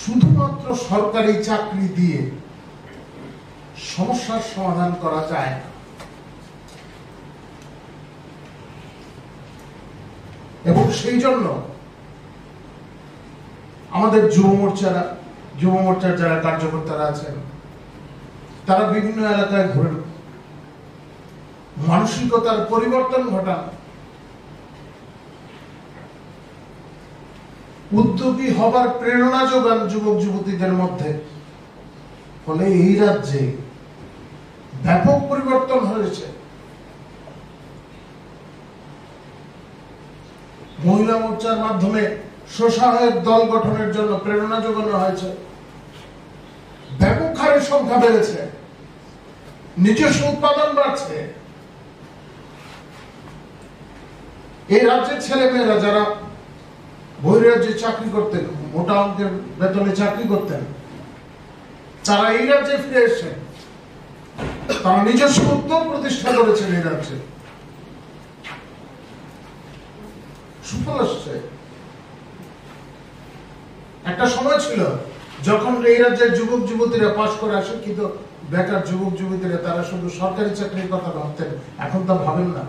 শুধুমাত্র সরকারি চাকরি দিয়ে সমস্যার সমাধান করা যায় না। এবং সেই জন্য আমাদের যুব মোর্চার যারা কার্যকর্তারা আছেন তারা বিভিন্ন এলাকায় ঘুরে মানসিকতার পরিবর্তন ঘটান, উদ্যোগী হবার প্রেরণা যোগান যুবক যুবতীদের মধ্যে। ফলে এই রাজ্যে ব্যাপক পরিবর্তন হয়েছে। মহিলা মোর্চার মাধ্যমে স্বসহায়ক দল গঠনের জন্য প্রেরণা যোগানো হয়েছে। ব্যাপক হারে সংখ্যা বেড়েছে, নিজস্ব উৎপাদন বাড়ছে। এই রাজ্যের ছেলে মেয়েরা যারা বহিরাজ্যে চাকরি করতেন, মোটা অঙ্কের বেতনে চাকরি করতেন, তারা এই রাজ্যে ফিরে এসেছেন। তারা নিজস্ব উদ্যোগ প্রতিষ্ঠা করেছেন এই রাজ্যে। সুফল আসছে। একটা সময় ছিল যখন এই রাজ্যের যুবক যুবতীরা পাশ করে শিক্ষিত বেকার যুবক যুবতীরা তারা শুধু সরকারি চাকরির কথা ভাবতেন, এখন তা ভাবেন না।